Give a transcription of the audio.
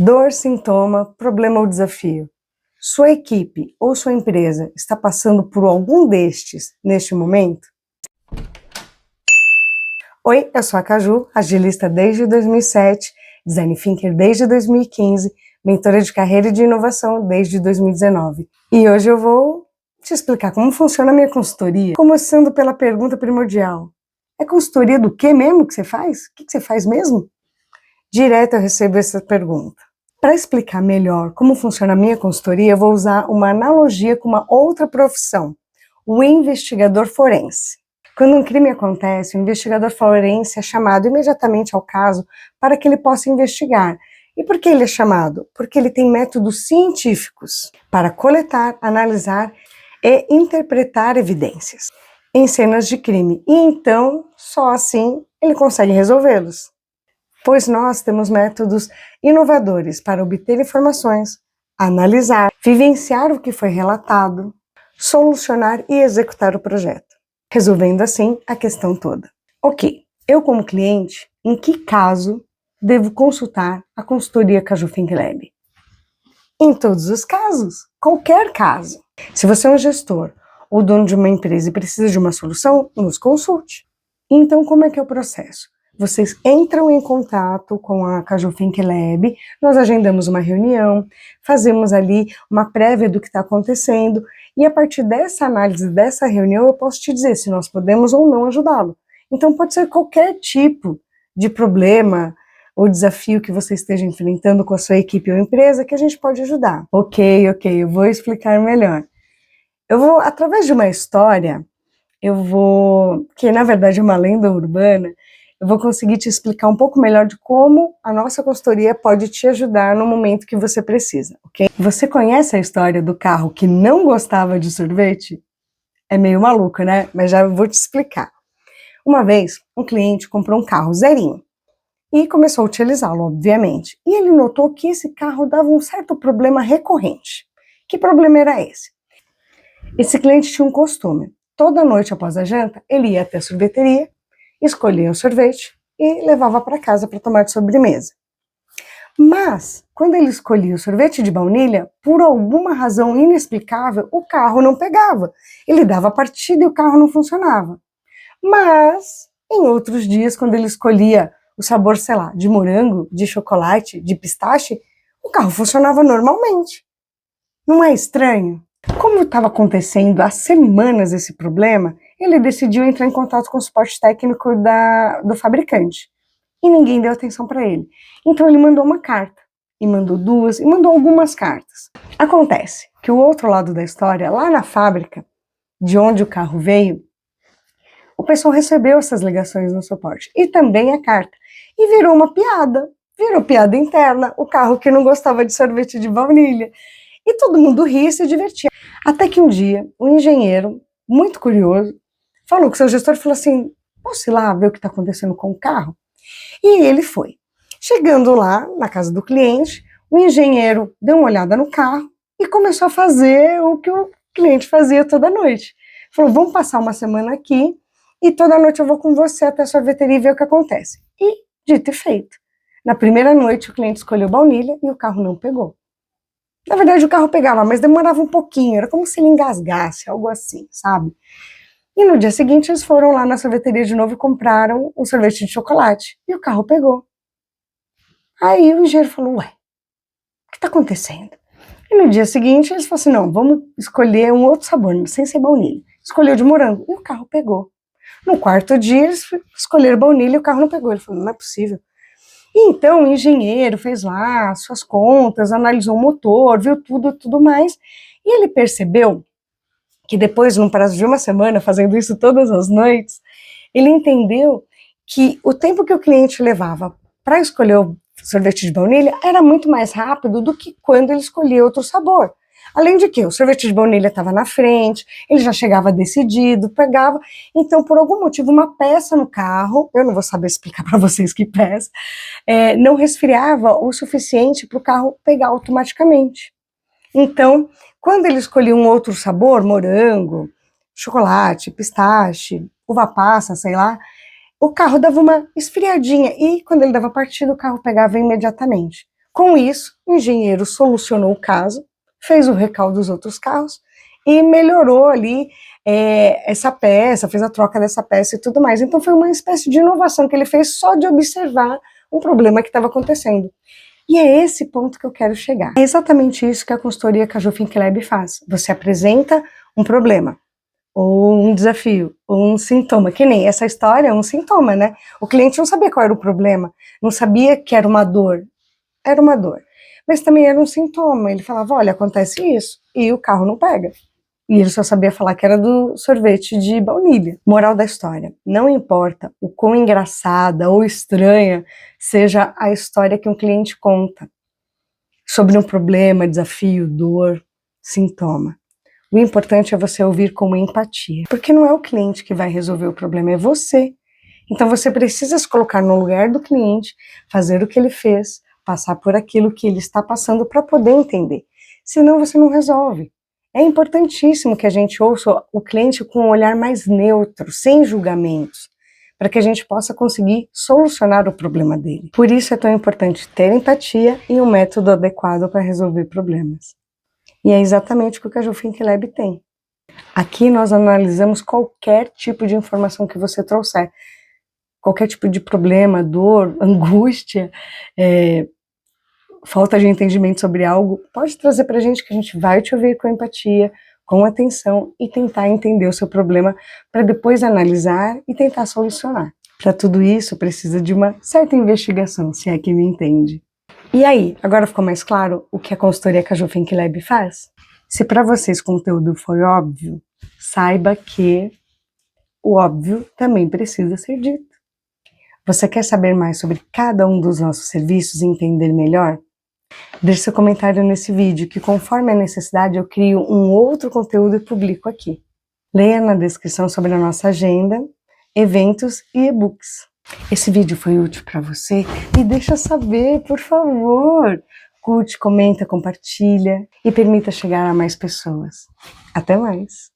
Dor, sintoma, problema ou desafio. Sua equipe ou sua empresa está passando por algum destes neste momento? Oi, eu sou a Caju, agilista desde 2007, design thinker desde 2015, mentora de carreira e de inovação desde 2019. E hoje eu vou te explicar como funciona a minha consultoria, começando pela pergunta primordial. É consultoria do que mesmo que você faz? O que você faz mesmo? Direto eu recebo essa pergunta. Para explicar melhor como funciona a minha consultoria, eu vou usar uma analogia com uma outra profissão, o investigador forense. Quando um crime acontece, o investigador forense é chamado imediatamente ao caso para que ele possa investigar. E por que ele é chamado? Porque ele tem métodos científicos para coletar, analisar e interpretar evidências em cenas de crime. E então, só assim, ele consegue resolvê-los. Pois nós temos métodos inovadores para obter informações, analisar, vivenciar o que foi relatado, solucionar e executar o projeto, resolvendo assim a questão toda. Ok, eu como cliente, em que caso devo consultar a consultoria Caju Think Lab? Em todos os casos, qualquer caso. Se você é um gestor ou dono de uma empresa e precisa de uma solução, nos consulte. Então, como é que é o processo? Vocês entram em contato com a Caju Think Lab, nós agendamos uma reunião, fazemos ali uma prévia do que está acontecendo, e a partir dessa análise, dessa reunião, eu posso te dizer se nós podemos ou não ajudá-lo. Então pode ser qualquer tipo de problema ou desafio que você esteja enfrentando com a sua equipe ou empresa que a gente pode ajudar. Ok, eu vou explicar melhor. Eu vou, através de uma história, que na verdade é uma lenda urbana, eu vou conseguir te explicar um pouco melhor de como a nossa consultoria pode te ajudar no momento que você precisa, ok? Você conhece a história do carro que não gostava de sorvete? É meio maluco, né? Mas já vou te explicar. Uma vez, um cliente comprou um carro zerinho e começou a utilizá-lo, obviamente. E ele notou que esse carro dava um certo problema recorrente. Que problema era esse? Esse cliente tinha um costume. Toda noite após a janta, ele ia até a sorveteria, escolhia um sorvete e levava para casa para tomar de sobremesa. Mas, quando ele escolhia o sorvete de baunilha, por alguma razão inexplicável, o carro não pegava. Ele dava partida e o carro não funcionava. Mas, em outros dias, quando ele escolhia o sabor, sei lá, de morango, de chocolate, de pistache, o carro funcionava normalmente. Não é estranho? Como estava acontecendo há semanas esse problema, ele decidiu entrar em contato com o suporte técnico do fabricante. E ninguém deu atenção para ele. Então ele mandou uma carta, e mandou duas, e mandou algumas cartas. Acontece que o outro lado da história, lá na fábrica, de onde o carro veio, o pessoal recebeu essas ligações no suporte, e também a carta. E virou piada interna, o carro que não gostava de sorvete de baunilha. E todo mundo ria e se divertia. Até que um dia, um engenheiro, muito curioso, falou com seu gestor e falou assim, posso ir lá ver o que está acontecendo com o carro? E ele foi. Chegando lá, na casa do cliente, o engenheiro deu uma olhada no carro e começou a fazer o que o cliente fazia toda noite. Falou, vamos passar uma semana aqui e toda noite eu vou com você até a sorveteria e ver o que acontece. E, dito e feito. Na primeira noite, o cliente escolheu baunilha e o carro não pegou. Na verdade, o carro pegava, mas demorava um pouquinho, era como se ele engasgasse, algo assim, sabe? E no dia seguinte, eles foram lá na sorveteria de novo e compraram um sorvete de chocolate. E o carro pegou. Aí o engenheiro falou, ué, o que está acontecendo? E no dia seguinte, eles falaram assim, não, vamos escolher um outro sabor, sem ser baunilha. Escolheu de morango e o carro pegou. No quarto dia, eles escolheram baunilha e o carro não pegou. Ele falou, não é possível. E então o engenheiro fez lá suas contas, analisou o motor, viu tudo mais, e ele percebeu que depois, num prazo de uma semana, fazendo isso todas as noites, ele entendeu que o tempo que o cliente levava para escolher o sorvete de baunilha era muito mais rápido do que quando ele escolhia outro sabor. Além de que o sorvete de baunilha estava na frente, ele já chegava decidido, pegava. Então, por algum motivo, uma peça no carro, eu não vou saber explicar para vocês que peça, não resfriava o suficiente para o carro pegar automaticamente. Então, quando ele escolhia um outro sabor, morango, chocolate, pistache, uva passa, sei lá, o carro dava uma esfriadinha e quando ele dava partida o carro pegava imediatamente. Com isso, o engenheiro solucionou o caso, fez o recall dos outros carros e melhorou ali essa peça, fez a troca dessa peça e tudo mais. Então foi uma espécie de inovação que ele fez só de observar um problema que estava acontecendo. E é esse ponto que eu quero chegar. É exatamente isso que a consultoria Caju Think Lab faz. Você apresenta um problema, ou um desafio, ou um sintoma, que nem essa história é um sintoma, né? O cliente não sabia qual era o problema, não sabia que era uma dor, mas também era um sintoma. Ele falava, olha, acontece isso, e o carro não pega. E ele só sabia falar que era do sorvete de baunilha. Moral da história, não importa o quão engraçada ou estranha seja a história que um cliente conta sobre um problema, desafio, dor, sintoma. O importante é você ouvir com empatia, porque não é o cliente que vai resolver o problema, é você. Então você precisa se colocar no lugar do cliente, fazer o que ele fez, passar por aquilo que ele está passando para poder entender. Senão você não resolve. É importantíssimo que a gente ouça o cliente com um olhar mais neutro, sem julgamentos, para que a gente possa conseguir solucionar o problema dele. Por isso é tão importante ter empatia e um método adequado para resolver problemas. E é exatamente o que o Caju Think Lab tem. Aqui nós analisamos qualquer tipo de informação que você trouxer, qualquer tipo de problema, dor, angústia, falta de entendimento sobre algo, pode trazer para a gente que a gente vai te ouvir com empatia, com atenção e tentar entender o seu problema para depois analisar e tentar solucionar. Para tudo isso precisa de uma certa investigação, se é que me entende. E aí, agora ficou mais claro o que a consultoria Caju Think Lab faz? Se para vocês o conteúdo foi óbvio, saiba que o óbvio também precisa ser dito. Você quer saber mais sobre cada um dos nossos serviços e entender melhor? Deixe seu comentário nesse vídeo, que conforme a necessidade eu crio um outro conteúdo e publico aqui. Leia na descrição sobre a nossa agenda, eventos e e-books. Esse vídeo foi útil para você? Me deixa saber, por favor! Curte, comenta, compartilha e permita chegar a mais pessoas. Até mais!